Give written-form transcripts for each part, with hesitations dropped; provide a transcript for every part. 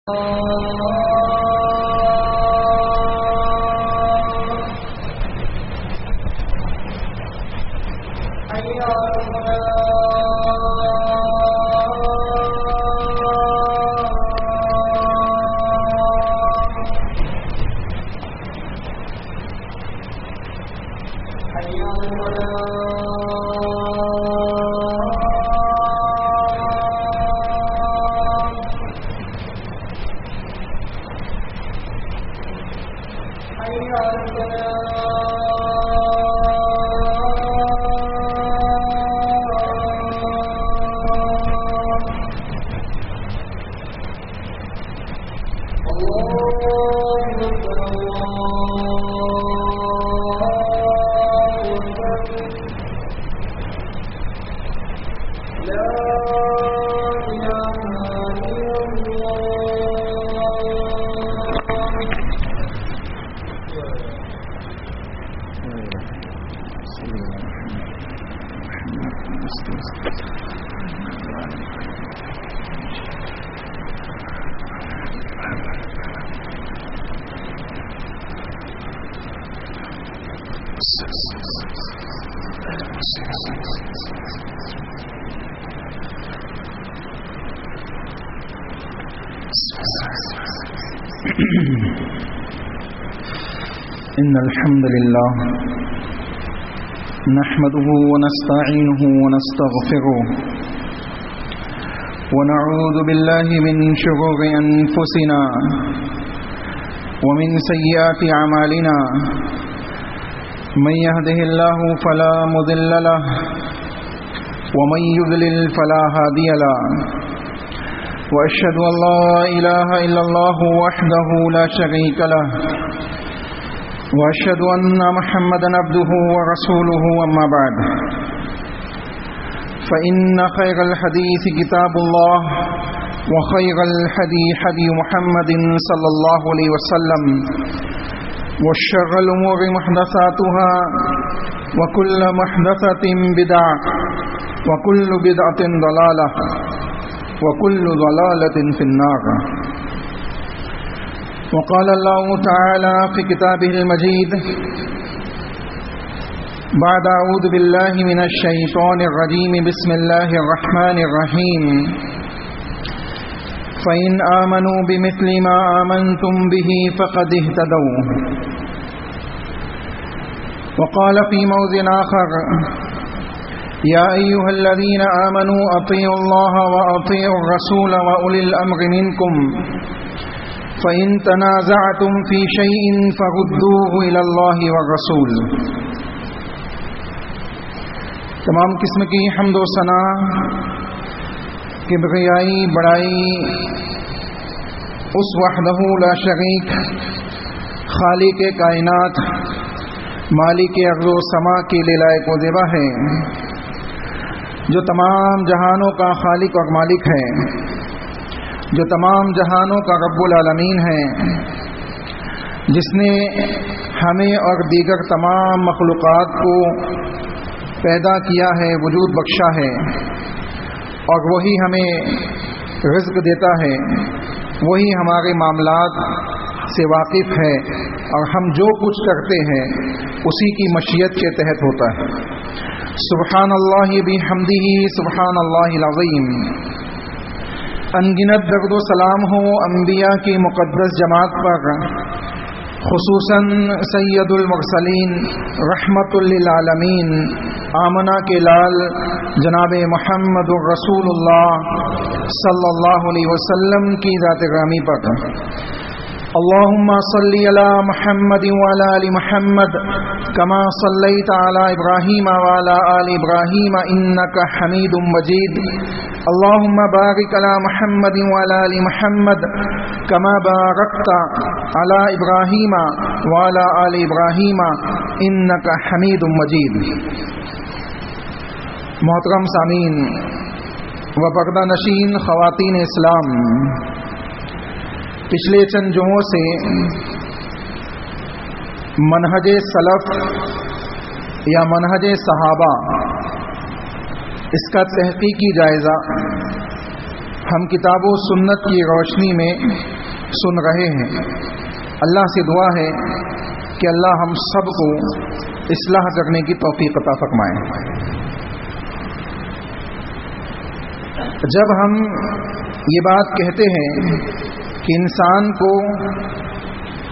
إن الحمد لله نحمده ونستعينه ونستغفره ونعوذ بالله من شرور أنفسنا ومن سيئات أعمالنا من يهده الله فلا مضل له ومن يضلل فلا هادي له وأشهد أن لا إله إلا الله وحده لا شريك له وأشهد أن محمدا عبده ورسوله أما بعد فإن خير الحديث كتاب الله وخير الهدي هدي محمد صلى الله عليه وسلم وشر الأمور محدثاتها وكل محدثة بدعة وكل بدعة ضلالة وكل ضلالة في النار. وقال الله تعالى في كتابه المجيد بعد أعوذ بالله من الشيطان الرجيم بسم الله الرحمن الرحيم فإن آمنوا بمثل ما آمنتم به فقد اهتدوا. وقال في موضع آخر يا أيها الذين آمنوا أطيعوا الله وأطيعوا الرسول وأولي الأمر منكم فإن تنازعتم في شيء فردوه إلى الله والرسول. تمام قسم کی حمد و ثنا کبریائی بڑائی اس وحدہ لا شریک خالق کائنات مالک ارض و سما کے لیے لائق و زیبا ہے، جو تمام جہانوں کا خالق اور مالک ہے، جو تمام جہانوں کا رب العالمین ہے، جس نے ہمیں اور دیگر تمام مخلوقات کو پیدا کیا ہے، وجود بخشا ہے، اور وہی ہمیں رزق دیتا ہے، وہی ہمارے معاملات سے واقف ہے، اور ہم جو کچھ کرتے ہیں اسی کی مشیت کے تحت ہوتا ہے. سبحان اللہ بحمدہ سبحان اللہ العظیم. انگنت درد و سلام ہو انبیاء کی مقدس جماعت پر، خصوصاً سید المرسلین رحمت للعالمین آمنہ کے لال جناب محمد رسول اللہ صلی اللہ علیہ وسلم کی ذات گرامی پر. اللہم صلی علی محمد وعلی آل محمد کما صلیت علی ابراہیم وعلی آل ابراہیم انک حمید مجید. اللہم بارک علی محمد وعلی آل محمد کما بارکت علی ابراہیم وعلی آل ابراہیم انک حمید مجید. محترم سامعین و پردہ نشین خواتین اسلام، پچھلے چند جمعوں سے منہج سلف یا منہج صحابہ، اس کا تحقیقی جائزہ ہم کتاب و سنت کی روشنی میں سن رہے ہیں. اللہ سے دعا ہے کہ اللہ ہم سب کو اصلاح کرنے کی توفیق عطا فرمائے. جب ہم یہ بات کہتے ہیں کہ انسان کو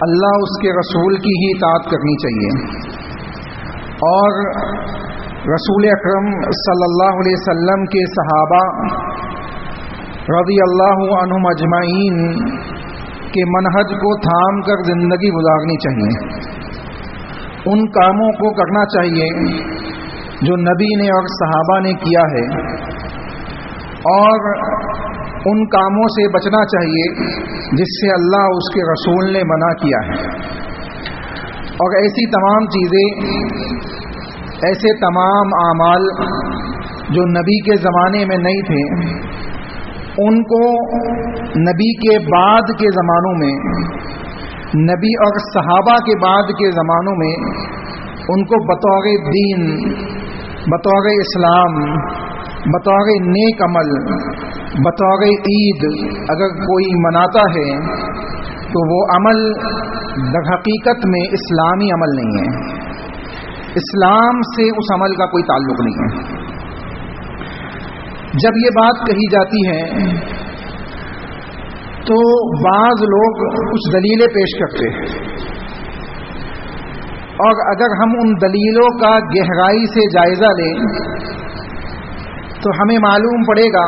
اللہ اس کے رسول کی ہی اطاعت کرنی چاہیے اور رسول اکرم صلی اللہ علیہ وسلم کے صحابہ رضی اللہ عنہم اجمعین کے منہج کو تھام کر زندگی گزارنی چاہیے. ان کاموں کو کرنا چاہیے جو نبی نے اور صحابہ نے کیا ہے اور ان کاموں سے بچنا چاہیے جس سے اللہ اس کے رسول نے منع کیا ہے. اور ایسی تمام چیزیں، ایسے تمام اعمال جو نبی کے زمانے میں نہیں تھے، ان کو نبی کے بعد کے زمانوں میں، نبی اور صحابہ کے بعد کے زمانوں میں ان کو بطور دین، بطور اسلام، بطور نیک عمل، بطور عید اگر کوئی مناتا ہے تو وہ عمل در حقیقت میں اسلامی عمل نہیں ہے. اسلام سے اس عمل کا کوئی تعلق نہیں ہے. جب یہ بات کہی جاتی ہے تو بعض لوگ کچھ دلیلیں پیش کرتے ہیں اور اگر ہم ان دلیلوں کا گہرائی سے جائزہ لیں تو ہمیں معلوم پڑے گا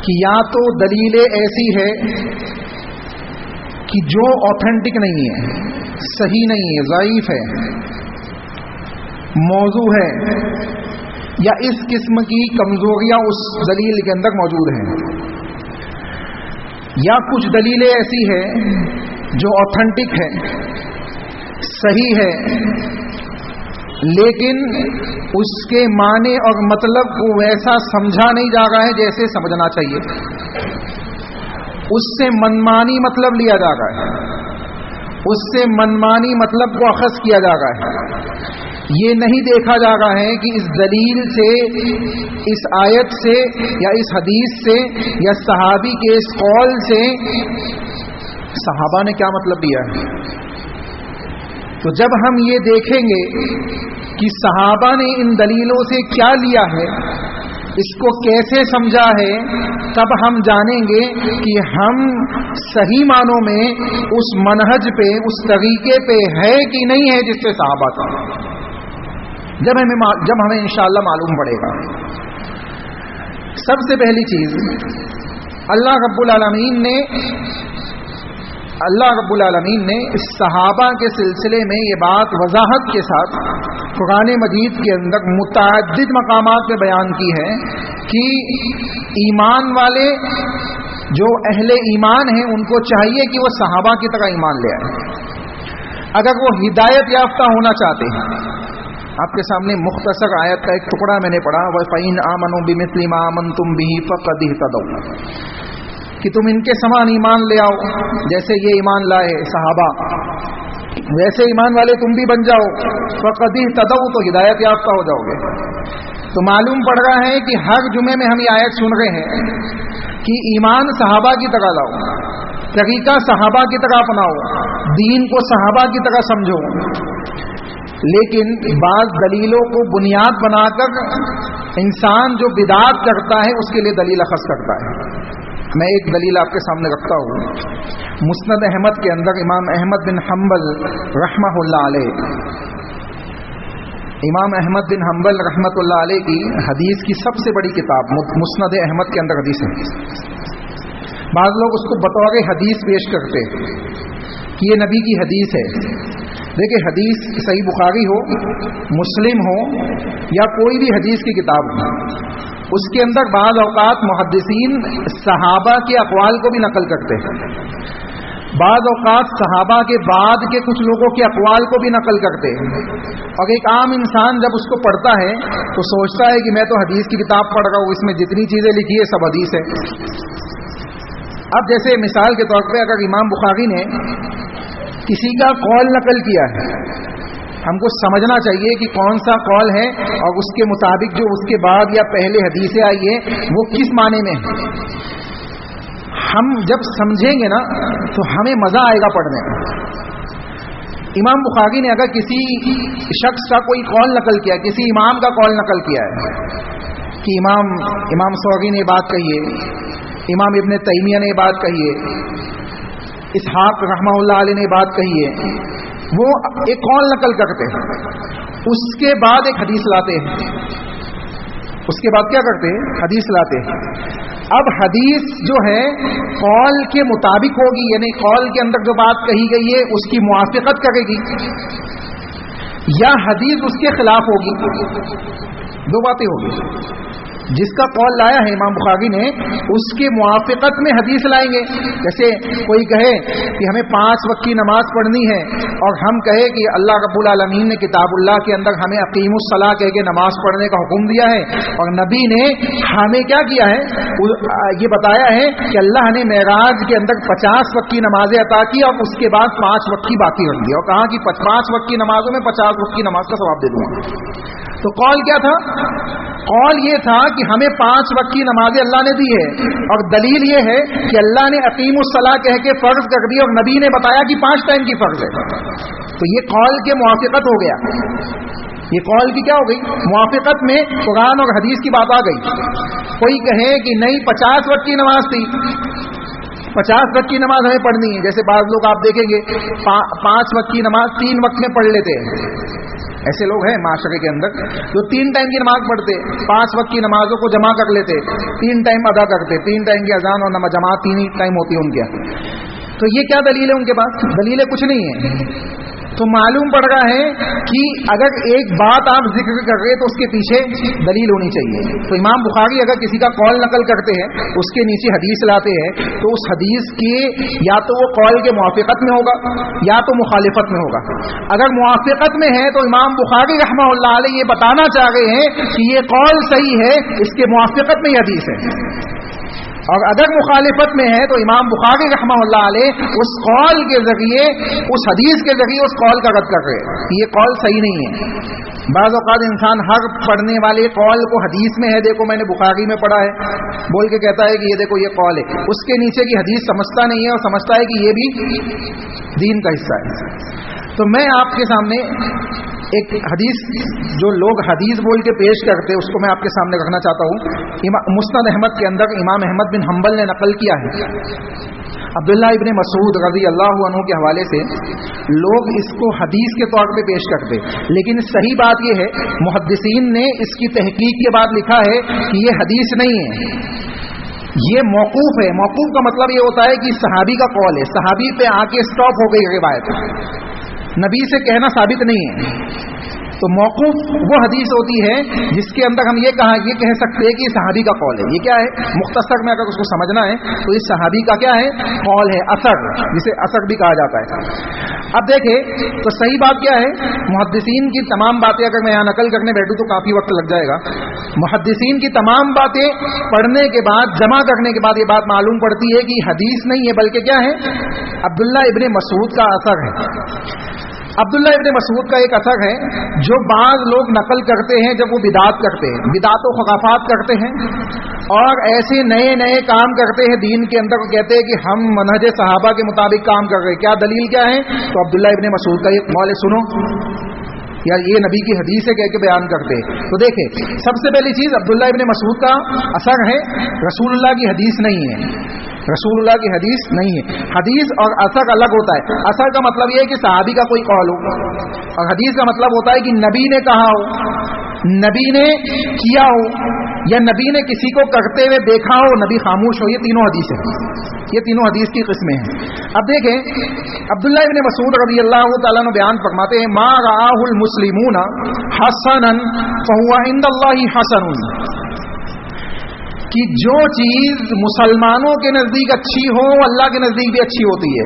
کہ یا تو دلیلیں ایسی ہے کہ جو آتھینٹک نہیں ہے، صحیح نہیں ہے، ضعیف ہے، موضوع ہے، یا اس قسم کی کمزوریاں اس دلیل کے اندر موجود ہیں، یا کچھ دلیلیں ایسی ہیں جو آتھینٹک ہے، صحیح ہے، لیکن اس کے معنی اور مطلب کو ویسا سمجھا نہیں جا رہا ہے جیسے سمجھنا چاہیے، اس سے منمانی مطلب لیا جا رہا ہے، اس سے منمانی مطلب کو اخذ کیا جا رہا ہے. یہ نہیں دیکھا جا رہا ہے کہ اس دلیل سے، اس آیت سے یا اس حدیث سے یا صحابی کے اس قول سے صحابہ نے کیا مطلب دیا ہے. تو جب ہم یہ دیکھیں گے کہ صحابہ نے ان دلیلوں سے کیا لیا ہے، اس کو کیسے سمجھا ہے، تب ہم جانیں گے کہ ہم صحیح معنوں میں اس منہج پہ، اس طریقے پہ ہے کہ نہیں ہے جس سے صحابہ تھا. جب ہمیں انشاءاللہ معلوم پڑے گا. سب سے پہلی چیز، اللہ رب العالمین نے صحابہ کے سلسلے میں یہ بات وضاحت کے ساتھ قرآن مجید کے اندر متعدد مقامات پہ بیان کی ہے کہ ایمان والے جو اہل ایمان ہیں ان کو چاہیے کہ وہ صحابہ کی طرح ایمان لے آئیں. اگر وہ ہدایت یافتہ ہونا چاہتے ہیں، آپ کے سامنے مختصر آیت کا ایک ٹکڑا میں نے پڑھا، وَفَإِنْ آمَنُوا بِمِثْلِ مَا آمَنْتُمْ بِهِ فَقَدِ اهْتَدَوْا، کہ تم ان کے سمان ایمان لے آؤ، جیسے یہ ایمان لائے صحابہ، ویسے ایمان والے تم بھی بن جاؤ، فَقَدِ اهْتَدَوْا، تو ہدایت یافتہ ہو جاؤ گے. تو معلوم پڑ رہا ہے کہ ہر جمعے میں ہم یہ آیت سن رہے ہیں کہ ایمان صحابہ کی طرح لاؤ، طریقہ صحابہ کی طرح اپناؤ، دین کو صحابہ کی طرح سمجھو. لیکن بعض دلیلوں کو بنیاد بنا کر انسان جو بدعت کرتا ہے اس کے لیے دلیل اخذ کرتا ہے. میں ایک دلیل آپ کے سامنے رکھتا ہوں. مسند احمد کے اندر امام احمد بن حنبل رحمہ اللہ علیہ، امام احمد بن حنبل رحمۃ اللہ علیہ کی حدیث کی سب سے بڑی کتاب مسند احمد کے اندر حدیث ہے. بعض لوگ اس کو بطور حدیث پیش کرتے کہ یہ نبی کی حدیث ہے. دیکھیں، حدیث صحیح بخاری ہو، مسلم ہو یا کوئی بھی حدیث کی کتاب ہو، اس کے اندر بعض اوقات محدثین صحابہ کے اقوال کو بھی نقل کرتے ہیں، بعض اوقات صحابہ کے بعد کے کچھ لوگوں کے اقوال کو بھی نقل کرتے ہیں. اور ایک عام انسان جب اس کو پڑھتا ہے تو سوچتا ہے کہ میں تو حدیث کی کتاب پڑھ رہا ہوں، اس میں جتنی چیزیں لکھی ہے سب حدیث ہے. اب جیسے مثال کے طور پہ اگر امام بخاری نے کسی کا قول نقل کیا ہے، ہم کو سمجھنا چاہیے کہ کون سا قول ہے اور اس کے مطابق جو اس کے بعد یا پہلے حدیثیں آئی ہے وہ کس معنی میں ہے. ہم جب سمجھیں گے نا تو ہمیں مزہ آئے گا پڑھنے میں. امام بخاری نے اگر کسی شخص کا کوئی قول نقل کیا، کسی امام کا قول نقل کیا ہے کہ امام ثوری نے یہ بات کہی ہے، امام ابن تیمیہ نے یہ بات کہی ہے، اسحاق رحمہ اللہ علیہ نے یہ بات کہی ہے، وہ ایک قول نقل کرتے ہیں، اس کے بعد ایک حدیث لاتے ہیں. اس کے بعد کیا کرتے ہیں؟ حدیث لاتے ہیں. اب حدیث جو ہے قول کے مطابق ہوگی، یعنی قول کے اندر جو بات کہی گئی ہے اس کی موافقت کرے گی، یا حدیث اس کے خلاف ہوگی. دو باتیں ہوگی. جس کا قول لایا ہے امام بخاری نے اس کے موافقت میں حدیث لائیں گے. جیسے کوئی کہے کہ ہمیں 5 وقت کی نماز پڑھنی ہے، اور ہم کہے کہ اللہ رب العالمین نے کتاب اللہ کے اندر ہمیں اقیم الصلاۃ کہہ کے نماز پڑھنے کا حکم دیا ہے، اور نبی نے ہمیں کیا کیا ہے، یہ بتایا ہے کہ اللہ نے معراج کے اندر 50 وقت کی نمازیں عطا کی اور اس کے بعد 5 وقت کی باقی رکھ دی، اور کہا کہ 5 وقت کی نمازوں میں 50 وقت کی نماز کا ثواب دے دوں گا. تو قول کیا تھا؟ قول یہ تھا کہ ہمیں 5 وقت کی نمازیں اللہ نے دی ہے، اور دلیل یہ ہے کہ اللہ نے اقیم الصلاۃ کہہ کے فرض کر دی، اور نبی نے بتایا کہ 5 ٹائم کی فرض ہے. تو یہ قول کے موافقت ہو گیا. یہ قول کی کیا ہو گئی؟ موافقت میں قرآن اور حدیث کی بات آ گئی. کوئی کہے کہ نہیں 50 وقت کی نماز تھی، 50 وقت کی نماز ہمیں پڑھنی ہے. جیسے بعض لوگ آپ دیکھیں گے 5 وقت کی نماز 3 وقت میں پڑھ لیتے ہیں. ایسے لوگ ہیں معاشرے کے اندر جو 3 ٹائم کی نماز پڑھتے، 5 وقت کی نمازوں کو جمع کر لیتے، 3 ٹائم ادا کرتے، 3 ٹائم کی اذان اور جماعت 3 ہی ٹائم ہوتی ہے ان کے. تو یہ کیا دلیل ہے ان کے پاس؟ دلیل کچھ نہیں ہے. تو معلوم پڑ رہا ہے کہ اگر ایک بات آپ ذکر کر رہے تو اس کے پیچھے دلیل ہونی چاہیے. تو امام بخاری اگر کسی کا قول نقل کرتے ہیں، اس کے نیچے حدیث لاتے ہیں، تو اس حدیث کے یا تو وہ قول کے موافقت میں ہوگا یا تو مخالفت میں ہوگا. اگر موافقت میں ہے تو امام بخاری رحمہ اللہ علیہ یہ بتانا چاہ رہے ہیں کہ یہ قول صحیح ہے، اس کے موافقت میں یہ حدیث ہے. اور اگر مخالفت میں ہے تو امام بخاری رحمہ اللہ علیہ اس قول کے ذریعے، اس حدیث کے ذریعے اس قول کا رد کر رہے ہیں کہ یہ قول صحیح نہیں ہے. بعض اوقات انسان ہر پڑھنے والے قول کو حدیث میں ہے، دیکھو میں نے بخاری میں پڑھا ہے بول کے کہتا ہے کہ یہ دیکھو یہ قول ہے، اس کے نیچے کی حدیث سمجھتا نہیں ہے اور سمجھتا ہے کہ یہ بھی دین کا حصہ ہے. تو میں آپ کے سامنے ایک حدیث جو لوگ حدیث بول کے پیش کرتے اس کو میں آپ کے سامنے رکھنا چاہتا ہوں. مسند احمد کے اندر امام احمد بن حنبل نے نقل کیا ہے عبداللہ ابن مسعود رضی اللہ عنہ کے حوالے سے. لوگ اس کو حدیث کے طور پہ پیش کرتے، لیکن صحیح بات یہ ہے محدثین نے اس کی تحقیق کے بعد لکھا ہے کہ یہ حدیث نہیں ہے، یہ موقوف ہے. موقوف کا مطلب یہ ہوتا ہے کہ صحابی کا قول ہے، صحابی پہ آ کے اسٹاپ ہو گئی روایت، نبی سے کہنا ثابت نہیں ہے. تو موقوف وہ حدیث ہوتی ہے جس کے اندر ہم یہ کہہ سکتے ہیں کہ یہ صحابی کا قول ہے. یہ کیا ہے؟ مختصر میں اگر اس کو سمجھنا ہے تو یہ صحابی کا کیا ہے؟ قول ہے، اثر، جسے اثر بھی کہا جاتا ہے. اب دیکھیں تو صحیح بات کیا ہے، محدثین کی تمام باتیں اگر میں یہاں نقل کرنے بیٹھوں تو کافی وقت لگ جائے گا. محدثین کی تمام باتیں پڑھنے کے بعد، جمع کرنے کے بعد یہ بات معلوم پڑتی ہے کہ حدیث نہیں ہے بلکہ کیا ہے؟ عبداللہ ابن مسعود کا اثر ہے. عبداللہ ابن مسعود کا ایک اثر ہے جو بعض لوگ نقل کرتے ہیں جب وہ بدعت کرتے ہیں، بدعت و خرافات کرتے ہیں اور ایسے نئے نئے کام کرتے ہیں دین کے اندر، کہتے ہیں کہ ہم منہج صحابہ کے مطابق کام کر رہے ہیں. کیا دلیل کیا ہے؟ تو عبداللہ ابن مسعود کا ایک قول سنو یا یہ نبی کی حدیث ہے کہہ کے بیان کرتے. تو دیکھیں سب سے پہلی چیز عبداللہ ابن مسعود کا اثر ہے، رسول اللہ کی حدیث نہیں ہے، رسول اللہ کی حدیث نہیں ہے. حدیث اور اثر الگ ہوتا ہے. اثر کا مطلب یہ ہے کہ صحابی کا کوئی قول ہو، اور حدیث کا مطلب ہوتا ہے کہ نبی نے کہا ہو، نبی نے کیا ہو، یا نبی نے کسی کو کرتے ہوئے دیکھا ہو، نبی خاموش ہو. یہ تینوں حدیث ہیں، یہ تینوں حدیث کی قسمیں ہیں. اب دیکھیں عبداللہ ابن مسعود رضی اللہ تعالیٰ عنہ بیان فرماتے ہیں ما رآہ المسلمون حسنا فہو عند اللہ حسن، کہ جو چیز مسلمانوں کے نزدیک اچھی ہو اللہ کے نزدیک بھی اچھی ہوتی ہے.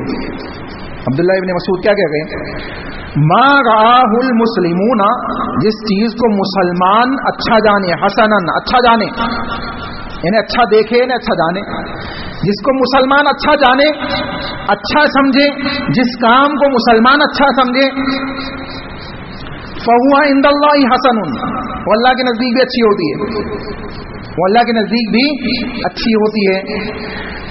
عبداللہ ابن مسعود کیا کہہ رہے ہیں؟ ما رآہ المسلمون، جس چیز کو مسلمان اچھا جانے، حسنا اچھا جانے، یعنی اچھا دیکھے یعنی اچھا جانے، جس کو مسلمان اچھا جانے، اچھا سمجھے، جس کام کو مسلمان اچھا سمجھے، فہو عند اللہ حسن، وہ اللہ کے نزدیک بھی اچھی ہوتی ہے، وہ اللہ کے نزدیک بھی اچھی ہوتی ہے.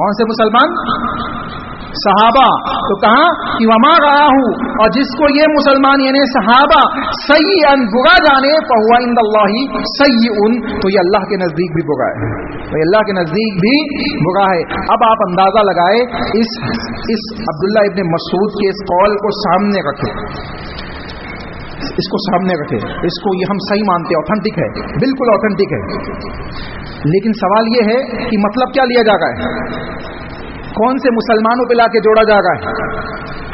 کون سے مسلمان؟ صحابہ. تو کہا کہ وما رآہ، اور جس کو یہ مسلمان یعنی صحابہ سیئن برا جانے فہو عند اللہ سیئن، تو یہ اللہ کے نزدیک بھی برا ہے، تو اللہ کے نزدیک بھی برا ہے. اب آپ اندازہ لگائے اس عبداللہ ابن مسعود کے اس قول کو سامنے رکھے، اس کو سامنے رکھے، اس کو یہ ہم صحیح مانتے ہیں، اوتھینٹک ہے، بالکل اوتھینٹک ہے. لیکن سوال یہ ہے کہ مطلب کیا لیا جا رہا ہے؟ کون سے مسلمانوں پہ لا کے جوڑا جا رہا ہے؟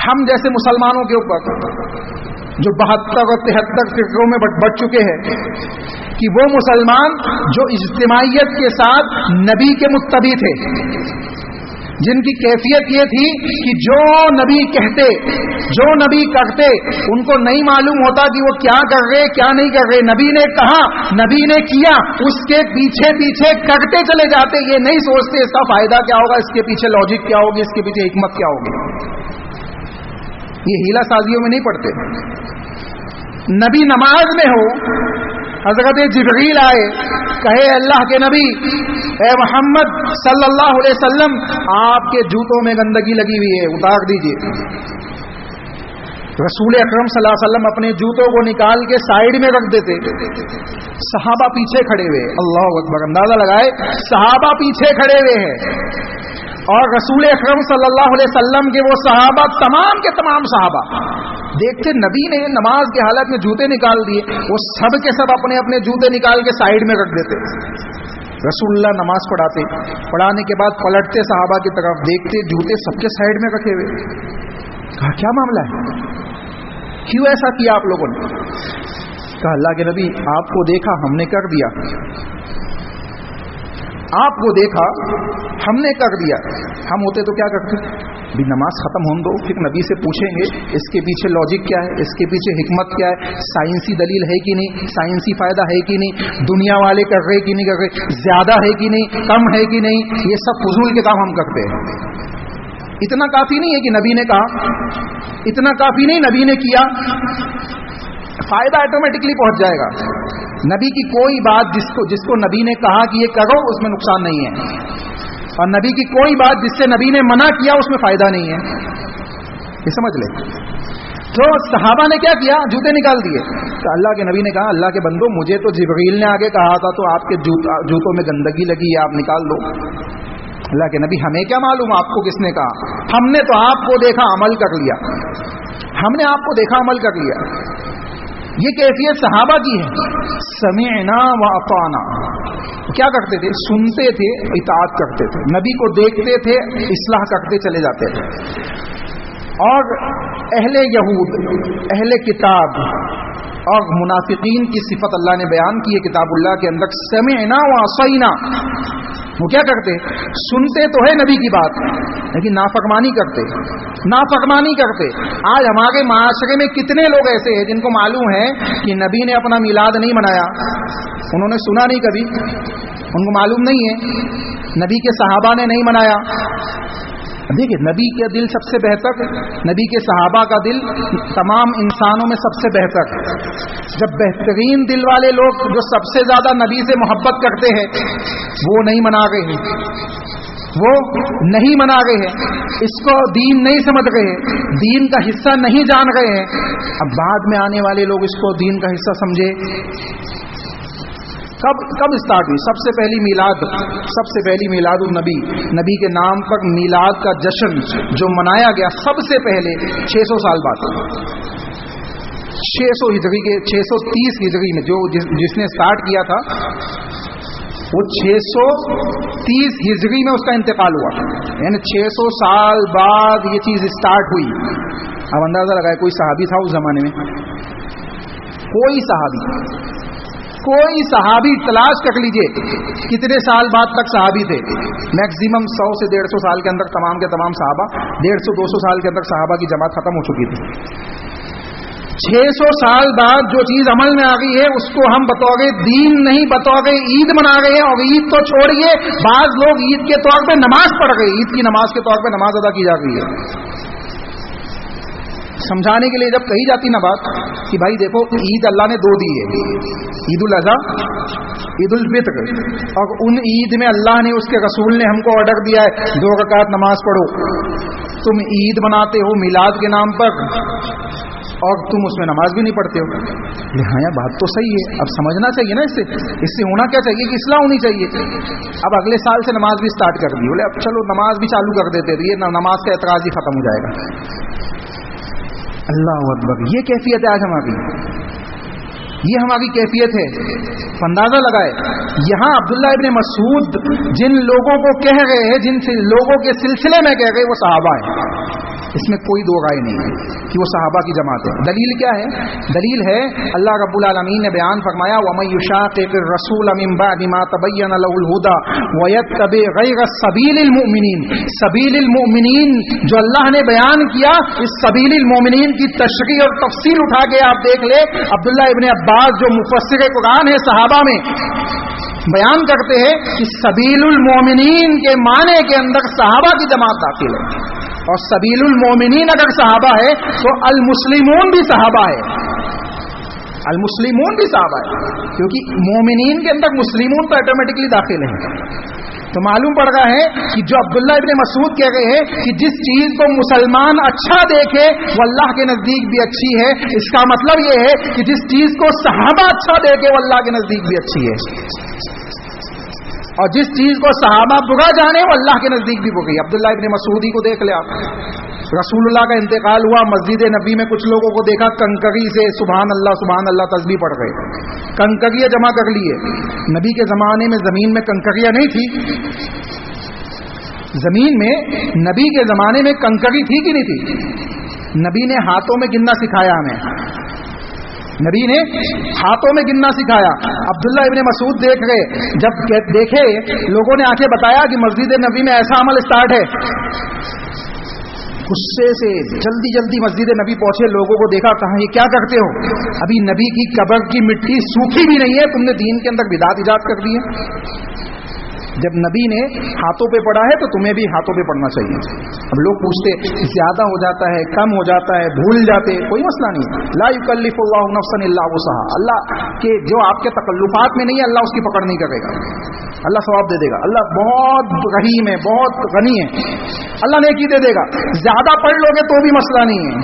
ہم جیسے مسلمانوں کے اوپر جو 72 اور 73 فرقوں میں بٹ چکے ہیں، کہ وہ مسلمان جو اجتماعیت کے ساتھ نبی کے متبع تھے، جن کی کیفیت یہ تھی کہ جو نبی کہتے، جو نبی کرتے، ان کو نہیں معلوم ہوتا کہ وہ کیا کر رہے کیا نہیں کر رہے. نبی نے کہا، نبی نے کیا، اس کے پیچھے پیچھے کرتے چلے جاتے، یہ نہیں سوچتے اس کا فائدہ کیا ہوگا، اس کے پیچھے لاجک کیا ہوگی، اس کے پیچھے حکمت کیا ہوگی. یہ ہیلا سازیوں میں نہیں پڑتے. نبی نماز میں ہو، حضرت جبریل آئے، کہے اللہ کے نبی اے محمد صلی اللہ علیہ وسلم، آپ کے جوتوں میں گندگی لگی ہوئی ہے، اتار دیجئے. رسول اکرم صلی اللہ علیہ وسلم اپنے جوتوں کو نکال کے سائیڈ میں رکھ دیتے، صحابہ پیچھے کھڑے ہوئے. اللہ اکبر، اندازہ لگائے، صحابہ پیچھے کھڑے ہوئے ہیں، اور رسول اکرم صلی اللہ علیہ وسلم کے وہ صحابہ، تمام کے تمام صحابہ دیکھتے نبی نے نماز کی حالت میں جوتے نکال دیے، وہ سب کے سب اپنے اپنے جوتے نکال کے سائیڈ میں رکھ دیتے. رسول اللہ نماز پڑھاتے، پڑھانے کے بعد پلٹتے صحابہ کی طرف، دیکھتے جوتے سب کے سائیڈ میں رکھے ہوئے. کہا کیا معاملہ ہے، کیوں ایسا کیا آپ لوگوں نے؟ کہا اللہ کے نبی آپ کو دیکھا ہم نے کر دیا، آپ کو دیکھا ہم نے کر دیا. ہم ہوتے تو کیا کرتے؟ بھی نماز ختم ہونے دو، پھر نبی سے پوچھیں گے اس کے پیچھے لاجک کیا ہے، اس کے پیچھے حکمت کیا ہے، سائنسی دلیل ہے کہ نہیں، سائنسی فائدہ ہے کہ نہیں، دنیا والے کر رہے کہ نہیں کر رہے، زیادہ ہے کہ نہیں، کم ہے کہ نہیں. یہ سب فضول کے کام ہم کرتے ہیں. اتنا کافی نہیں ہے کہ نبی نے کہا، اتنا کافی نہیں نبی نے کیا، فائدہ آٹومیٹکلی پہنچ جائے گا. نبی کی کوئی بات جس کو نبی نے کہا کہ یہ کرو، اس میں نقصان نہیں ہے، اور نبی کی کوئی بات جس سے نبی نے منع کیا اس میں فائدہ نہیں ہے. یہ سمجھ لے. تو صحابہ نے کیا کیا؟ جوتے نکال دیے. تو اللہ کے نبی نے کہا اللہ کے بندو، مجھے تو جبریل نے آگے کہا تھا، تو آپ کے جوتوں میں گندگی لگی ہے، آپ نکال دو. اللہ کے نبی ہمیں کیا معلوم آپ کو کس نے کہا، ہم نے تو آپ کو دیکھا عمل کر لیا، ہم نے آپ کو دیکھا عمل کر لیا. یہ کیفیت صحابہ کی ہے. سمعنا و اطعنا، کیا کرتے تھے؟ سنتے تھے، اطاعت کرتے تھے، نبی کو دیکھتے تھے، اصلاح کرتے چلے جاتے تھے. اور اہل یہود، اہل کتاب اور منافقین کی صفت اللہ نے بیان کی ہے کتاب اللہ کے اندر. سمعنا و عصینا، وہ کیا کرتے؟ سنتے تو ہے نبی کی بات، لیکن نافرمانی کرتے، نافرمانی کرتے. آج ہمارے معاشرے میں کتنے لوگ ایسے ہیں جن کو معلوم ہے کہ نبی نے اپنا میلاد نہیں منایا، انہوں نے سنا نہیں کبھی، ان کو معلوم نہیں ہے، نبی کے صحابہ نے نہیں منایا. دیکھیں نبی کا دل سب سے بہتر، نبی کے صحابہ کا دل تمام انسانوں میں سب سے بہتر. جب بہترین دل والے لوگ جو سب سے زیادہ نبی سے محبت کرتے ہیں وہ نہیں منا رہے ہیں، وہ نہیں منا رہے ہیں، اس کو دین نہیں سمجھ رہے ہیں، دین کا حصہ نہیں جان رہے ہیں. اب بعد میں آنے والے لوگ اس کو دین کا حصہ سمجھے. کب اسٹارٹ ہوئی؟ سب سے پہلی میلاد، سب سے پہلی میلاد النبی، نبی کے نام پر میلاد کا جشن جو منایا گیا سب سے پہلے 600 سال بعد، 600 ہجری کے 630 ہجری میں جو جس نے اسٹارٹ کیا تھا وہ 630 ہجری میں اس کا انتقال ہوا، یعنی 600 سال بعد یہ چیز اسٹارٹ ہوئی. اب اندازہ لگائے کوئی صحابی تھا اس زمانے میں؟ کوئی صحابی تلاش کر لیجئے کتنے سال بعد تک صحابی تھے. میکسیمم 100 سے 150 سال کے اندر تمام کے تمام صحابہ، 150-200 سال کے اندر صحابہ کی جماعت ختم ہو چکی تھی. 600 سال بعد جو چیز عمل میں آ گئی ہے اس کو ہم بطور دین نہیں بطور عید منا رہے ہیں. اور عید تو چھوڑیے، بعض لوگ عید کے طور پہ نماز پڑھ رہے ہیں، عید کی نماز کے طور پہ نماز ادا کی جا رہی ہے. سمجھانے کے لیے جب کہی جاتی نا بات کہ بھائی دیکھو عید اللہ نے 2 دی ہے، عید الاضحیٰ عید الفطر، اور ان عید میں اللہ نے اس کے رسول نے ہم کو آرڈر دیا ہے 2 رکعت نماز پڑھو، تم عید مناتے ہو میلاد کے نام پر اور تم اس میں نماز بھی نہیں پڑھتے ہو. ہاں یار بات تو صحیح ہے، اب سمجھنا چاہیے نا اس سے ہونا کیا چاہیے کہ اصلاح ہونی چاہیے. اب اگلے سال سے نماز بھی سٹارٹ کر دی، بولے اب چلو نماز بھی چالو کر دیتے تو یہ نماز کا اعتراض ہی ختم ہو جائے گا. اللہ اکبر، یہ کیفیت ہے آج ہماری، یہ ہماری کیفیت ہے. اندازہ لگائے یہاں عبداللہ ابن مسعود جن لوگوں کو کہہ رہے ہیں، جن لوگوں کے سلسلے میں کہہ رہے وہ صحابہ ہیں، اس میں کوئی دو رائے نہیں ہے کہ وہ صحابہ کی جماعت ہے. دلیل کیا ہے؟ دلیل ہے اللہ رب العالمین نے بیان فرمایا وَمَن يُشَاقِقِ الرَّسُولَ مِن بَعْدِ مَا تَبَيَّنَ لَهُ الْهُدَى وَيَتَّبِعْ غَيْرَ سَبِيلِ الْمُؤْمِنِينَ. سبیل المؤمنین جو اللہ نے بیان کیا، اس سبیل المؤمنین کی تشریح اور تفصیل اٹھا کے آپ دیکھ لیں. عبداللہ ابن عباس جو مفسر قرآن ہے صحابہ میں، بیان کرتے ہیں کہ سبیل المؤمنین کے معنی کے اندر صحابہ کی جماعت داخل ہے، اور سبیل المؤمنین اگر صحابہ ہے تو المسلمون بھی صحابہ ہے، المسلمون بھی صحابہ ہے، کیونکہ مومنین کے اندر مسلمون تو آٹومیٹکلی داخل ہیں. تو معلوم پڑ رہا ہے کہ جو عبداللہ ابن مسعود کہہ رہے ہیں کہ جس چیز کو مسلمان اچھا دیکھے وہ اللہ کے نزدیک بھی اچھی ہے، اس کا مطلب یہ ہے کہ جس چیز کو صحابہ اچھا دیکھے وہ اللہ کے نزدیک بھی اچھی ہے، اور جس چیز کو صحابہ برا جانے وہ اللہ کے نزدیک بھی بری. عبداللہ ابن مسعود ہی کو دیکھ لے آپ، رسول اللہ کا انتقال ہوا، مسجد نبی میں کچھ لوگوں کو دیکھا کنکری سے سبحان اللہ تسبیح پڑھ گئے، کنکریاں جمع کر لیے. نبی کے زمانے میں زمین میں کنکریاں نہیں تھی، زمین میں نبی کے زمانے میں کنکری تھی کہ نہیں تھی؟ نبی نے ہاتھوں میں گننا سکھایا ہمیں، نبی نے ہاتھوں میں گننا سکھایا. عبداللہ ابن مسعود دیکھ گئے، جب دیکھے لوگوں نے آ کے بتایا کہ مسجد نبی میں ایسا عمل سٹارٹ ہے، غصے سے جلدی جلدی مسجد نبی پہنچے، لوگوں کو دیکھا، کہا یہ کیا کرتے ہو؟ ابھی نبی کی قبر کی مٹی سوکھی بھی نہیں ہے، تم نے دین کے اندر بدعت ایجاد کر دی ہے. جب نبی نے ہاتھوں پہ پڑھا ہے تو تمہیں بھی ہاتھوں پہ پڑھنا چاہیے. اب لوگ پوچھتے زیادہ ہو جاتا ہے، کم ہو جاتا ہے، بھول جاتے، کوئی مسئلہ نہیں. لا یکلف اللہ نفسا الا وسعها، اللہ کے جو آپ کے تکلفات میں نہیں ہے اللہ اس کی پکڑ نہیں کرے گا، اللہ ثواب دے دے گا. اللہ بہت رحیم ہے، بہت غنی ہے، اللہ نیکی دے دے گا. زیادہ پڑھ لو گے تو بھی مسئلہ نہیں ہے،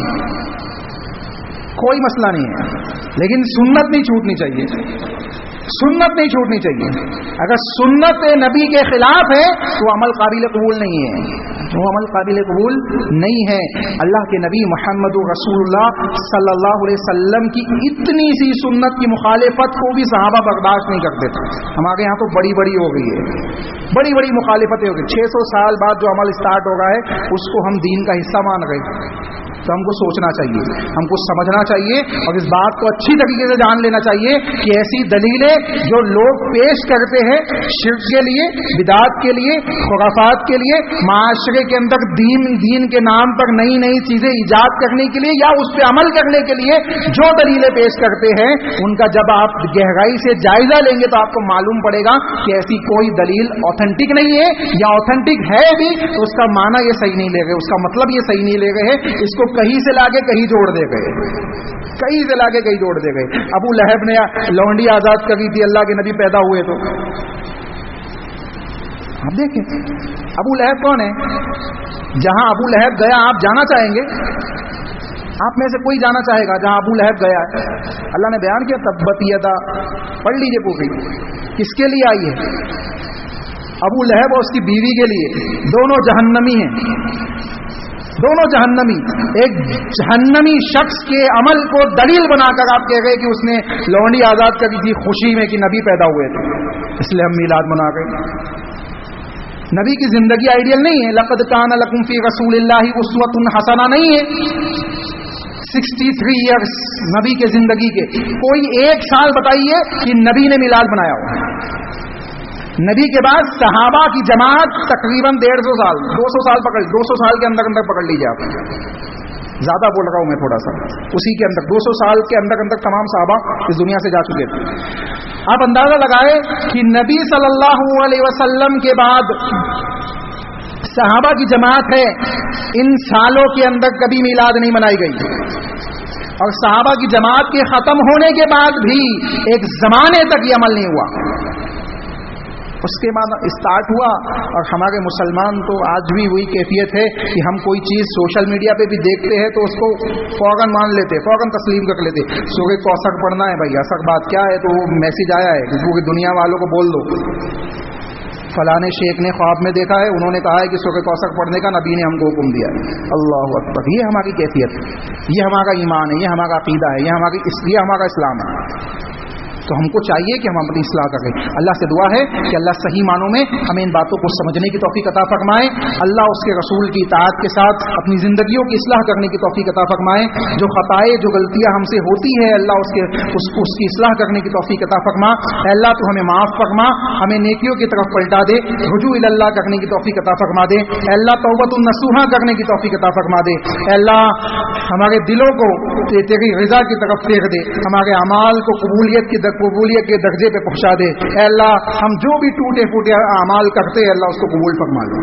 کوئی مسئلہ نہیں ہے، لیکن سنت نہیں چھوٹنی چاہیے، سنت نہیں چھوٹنی چاہیے. اگر سنت نبی کے خلاف ہے تو عمل قابل قبول نہیں ہے، وہ عمل قابل قبول نہیں ہے. اللہ کے نبی محمد رسول اللہ صلی اللہ علیہ وسلم کی اتنی سی سنت کی مخالفت کو بھی صحابہ برداشت نہیں کرتے تھے. ہمارے یہاں تو بڑی بڑی ہو گئی ہے، بڑی بڑی مخالفتیں ہو گئی. 600 سال بعد جو عمل سٹارٹ ہو رہا ہے اس کو ہم دین کا حصہ مان گئے. تو ہم کو سوچنا چاہیے، ہم کو سمجھنا چاہیے، اور اس بات کو اچھی طریقے سے جان لینا چاہیے کہ ایسی دلیلیں جو لوگ پیش کرتے ہیں شرک کے لیے، بدعات کے لیے، خرافات کے لیے، معاشرے کے اندر دین کے نام پر نئی نئی چیزیں ایجاد کرنے کے لیے یا اس پہ عمل کرنے کے لیے جو دلیلیں پیش کرتے ہیں، ان کا جب آپ گہرائی سے جائزہ لیں گے تو آپ کو معلوم پڑے گا کہ ایسی کوئی دلیل اوتھینٹک نہیں ہے، یا اوتھینٹک ہے بھی تو اس کا معنی یہ صحیح نہیں لے گئے، اس کا مطلب یہ صحیح نہیں لے گئے، اس کو کہیں سے لا کے کہیں جوڑ دے گئے، کہیں سے لا کے کہیں جوڑ دے گئے. ابو لہب نے لونڈی آزاد کری تھی اللہ کے نبی پیدا ہوئے تو. آپ دیکھیں ابو لہب کون ہے؟ جہاں ابو لہب گیا آپ جانا چاہیں گے؟ آپ میں سے کوئی جانا چاہے گا جہاں ابو لہب گیا ہے؟ اللہ نے بیان کیا تبت یدا، پڑھ لیجیے پوری، کس کے لیے آئی ہے؟ ابو لہب اور اس کی بیوی کے لیے. دونوں جہنمی ہیں، دونوں جہنمی. ایک جہنمی شخص کے عمل کو دلیل بنا کر آپ کہہ گئے کہ اس نے لونڈی آزاد کری تھی خوشی میں کہ نبی پیدا ہوئے تھے، اس لیے ہم میلاد منا گئے. نبی کی زندگی آئیڈیل نہیں ہے. لقد کان لکم فی رسول اللہ اسوۃ حسنہ نہیں ہے. 63 ایئرس نبی کے زندگی کے، کوئی ایک سال بتائیے کہ نبی نے میلاد بنایا ہو. نبی کے بعد صحابہ کی جماعت تقریباً 150 سال 200 سال پکڑ، 200 سال کے اندر پکڑ لیجیے آپ. زیادہ بول رہا ہوں میں تھوڑا سا، اسی کے اندر 200 سال کے اندر تمام صحابہ اس دنیا سے جا چکے تھے. آپ اندازہ لگائے کہ نبی صلی اللہ علیہ وسلم کے بعد صحابہ کی جماعت ہے، ان سالوں کے اندر کبھی میلاد نہیں منائی گئی، اور صحابہ کی جماعت کے ختم ہونے کے بعد بھی ایک زمانے تک یہ عمل نہیں ہوا. اس کے بعد اسٹارٹ ہوا، اور ہمارے مسلمان تو آج بھی وہی کیفیت ہے کہ ہم کوئی چیز سوشل میڈیا پہ بھی دیکھتے ہیں تو اس کو فوراً مان لیتے، فوراً تسلیم کر لیتے. سورہ کوثر پڑھنا ہے بھائی، اصل بات کیا ہے تو وہ میسج آیا ہے کہ پوری دنیا والوں کو بول دو فلاں شیخ نے خواب میں دیکھا ہے، انہوں نے کہا ہے کہ سورہ کوثر پڑھنے کا نبی نے ہم کو حکم دیا ہے. اللہ اکبر. یہ ہماری کیفیت ہے، یہ ہمارا ایمان ہے، یہ ہمارا عقیدہ ہے، یہ ہمارا اسلام ہے. تو ہم کو چاہیے کہ ہم اپنی اصلاح کریں. اللہ سے دعا ہے کہ اللہ صحیح معنوں میں ہمیں ان باتوں کو سمجھنے کی توفیق عطا فرمائے. اللہ اس کے رسول کی اطاعت کے ساتھ اپنی زندگیوں کی اصلاح کرنے کی توفیق عطا فرمائے. جو خطائیں، جو غلطیاں ہم سے ہوتی ہے، اللہ اس کی اصلاح کرنے کی توفیق عطا فرما. اے اللہ تو ہمیں معاف فرما، ہمیں نیکیوں کی طرف پلٹا دے، رجوع الی اللہ کرنے کی توفیق عطا فرما دے. اے اللہ توبۃ النصوحہ کرنے کی توفیق عطا فرما دے. اے اللہ ہمارے دلوں کو تیری رضا کی طرف پھیر دے، ہمارے اعمال کو قبولیت کے درجے پہ پہنچا دے. اے اللہ ہم جو بھی ٹوٹے پھوٹے اعمال کرتے ہیں، اللہ اس کو قبول فرما لے.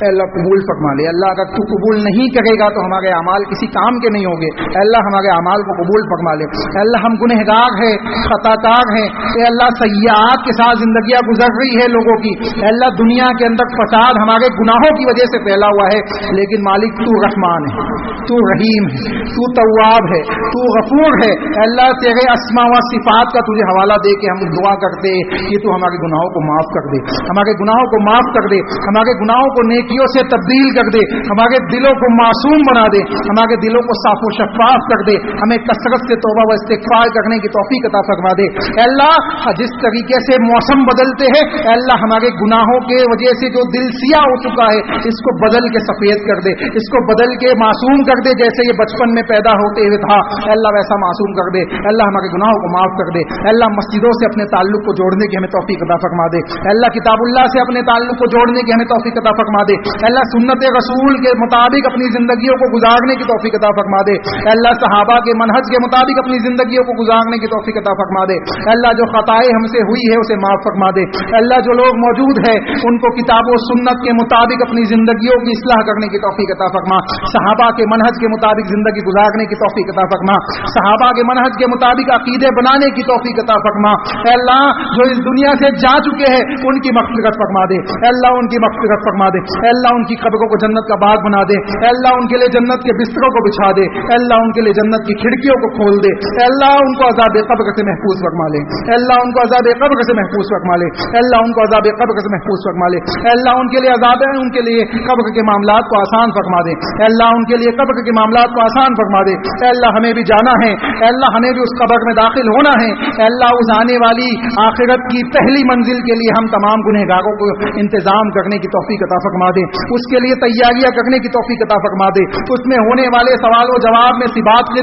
اے اللہ قبول فرما لے. اللہ اگر تو قبول نہیں کرے گا تو ہمارے اعمال کسی کام کے نہیں ہوں گے. اے اللہ ہمارے اعمال کو قبول فرما لے. اے اللہ ہم گنہگار ہیں، خطا کار ہیں. اے اللہ سیئات کے ساتھ زندگیاں گزر رہی ہے لوگوں کی. اے اللہ دنیا کے اندر فساد ہمارے گناہوں کی وجہ سے پھیلا ہوا ہے، لیکن مالک تو رحمان ہے، تو رحیم ہے، تو تواب ہے، تو غفور ہے. اے اللہ تیرے اسماء و صفات کا تجھے حوالہ دے کے ہم دعا کرتے کہ تو ہمارے گناہوں کو معاف کر دے، ہمارے گناہوں کو معاف کر دے، ہمارے گناہوں کو نیکیوں سے تبدیل کر دے، ہمارے دلوں کو معصوم بنا دے، ہمارے دلوں کو صاف و شفاف کر دے. ہمیں کثرت سے توبہ و استغفار کرنے کی توفیق عطا فرما دے. اے اللہ جس طریقے سے موسم بدلتے ہیں، اے اللہ ہمارے گناہوں کے وجہ سے جو دل سیاہ ہو چکا ہے، اس کو بدل کے سفید کر دے، اس کو بدل کے معصوم کر دے. جیسے یہ بچپن میں پیدا ہوتے ہوئے تھا، اے اللہ ویسا معصوم کر دے. اے اللہ ہمارے گناہوں کو معاف کر دے. اے اللہ مسجدوں سے اپنے تعلق کو جوڑنے کی ہمیں توفیق عطا فرما دے. اے اللہ کتاب اللہ سے اپنے تعلق کو جوڑنے کی ہمیں توفیق عطا فرما دے. اے اللہ سنت رسول کے مطابق اپنی زندگیوں کو گزارنے کی توفیق عطا فرما دے. اے اللہ صحابہ کے منہج کے مطابق اپنی زندگیوں کو گزارنے کی توفیق عطا فرما دے. اے اللہ جو خطائیں ہم سے ہوئی ہے اسے معاف فرما دے. اے اللہ جو لوگ موجود ہیں ان کو کتاب و سنت کے مطابق اپنی زندگیوں کی اصلاح کرنے کی توفیق عطا فرما. صحابہ کے منہج کے مطابق زندگی گزارنے کی توفیق عطا فرما. صحابہ کے منہج کے مطابق عقیدے بنانے کی توفیق عطا فرما. اے اللہ جو اس دنیا سے جا چکے ہیں ان کی مغفرت فرما دے. اے اللہ ان کی مغفرت فرما دے. اے اللہ ان کی قبروں کو جنت کا باغ بنا دے. اے اللہ ان کے لیے جنت کے بستروں کو بچھا دے. اے اللہ ان کے لیے جنت کی کھڑکیوں کو کھول دے. اے اللہ ان کو عذاب قبر سے محفوظ فرما لے. اے اللہ ان کو عذاب قبر سے محفوظ فرما لے. اے اللہ ان کو عذاب قبر سے محفوظ فرما لے. اے اللہ ان کے لیے عذاب ہے، ان کے لیے قبر کے معاملات کو آسان فرما دے. اے اللہ ان کے لیے قبر کے معاملات کو آسان فرما دے. اے اللہ ہمیں بھی جانا ہے، اے اللہ ہمیں بھی اس قبر میں داخل ہونا ہے. اے اللہ اس آنے والی آخرت کی پہلی منزل کے لیے ہم تمام گنہگاروں کو انتظام کرنے کی توفیق عطا فرما دے. اس کے لیے تیاریاں کرنے کی توفیق عطا فرما دے. اس میں ہونے والے سوال و جواب میں ثبات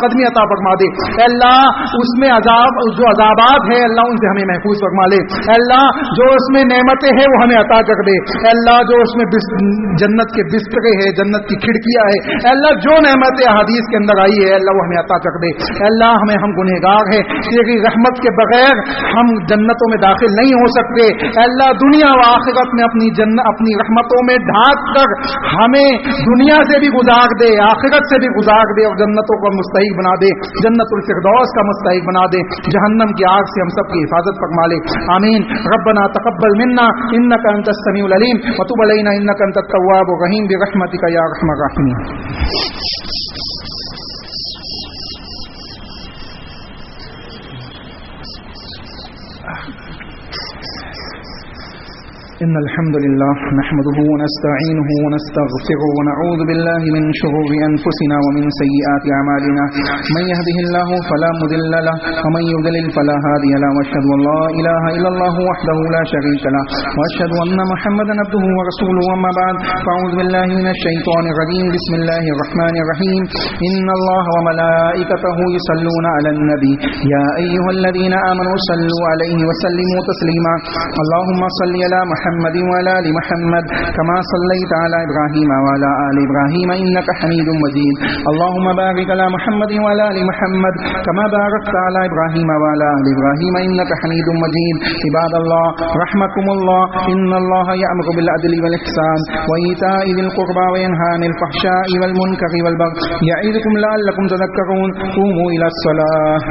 قدمی عطا فرما دے. اے اللہ اس میں جو عذابات ہے اللہ ان سے ہمیں محفوظ فرما لے. اے اللہ جو اس میں نعمتیں ہیں وہ ہمیں عطا کر دے. اے اللہ جو اس میں جنت کے بسترے ہیں، جنت کی کھڑکیاں ہے، اے اللہ جو نعمتیں حدیث کے اندر آئی ہے اللہ وہ ہمیں عطا کر دے. اے اللہ ہم گنہگار ہیں، تیری رحمت کے بغیر ہم جنتوں میں داخل نہیں ہو سکتے. اے اللہ دنیا و آخرت میں اپنی رحمتوں میں ڈھانک کر ہمیں دنیا سے بھی گزار دے، آخرت سے بھی گزار دے، اور جنتوں کا مستحق بنا دے، جنت الفردوس کا مستحق بنا دے. جہنم کی آگ سے ہم سب کی حفاظت فرما لے. آمین. ربنا تقبل منا انك انت السميع العليم وتب علينا انك انت التواب الرحيم برحمتك يا ارحم الراحمين. إن الحمد لله نحمده ونستعينه ونستغفره ونعوذ بالله من شرور أنفسنا ومن سيئات أعمالنا من يهده الله فلا مضل له ومن يضلل فلا هادي له وأشهد أن لا إله إلا الله وحده لا شريك له وأشهد أن محمدا عبده ورسوله. أما بعد فأعوذ بالله من الشيطان الرجيم. بسم الله الرحمن الرحيم. إن الله وملائكته يصلون على النبي يا أيها الذين آمنوا صلوا عليه وسلموا تسليما. اللهم صل على محمد وعلى آل محمد كما صليت على إبراهيم وعلى آل إبراهيم إنك حميد مجيد. اللهم بارك على محمد وعلى آل محمد كما باركت على إبراهيم وعلى آل إبراهيم إنك حميد مجيد. عباد الله رحمكم الله إن الله يأمر بالعدل والإحسان وإيتاء ذي القربى وينهى عن الفحشاء والمنكر والبغي يعظكم لعلكم تذكرون. قوموا إلى الصلاة.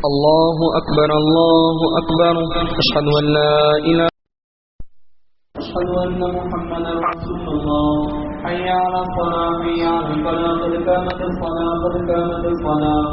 الله أكبر الله أكبر أشهد أن لا إله أشهد أن محمدا رسول الله حي على الصلاة حي على الفلاح قد قامت الصلاة قد قامت الصلاة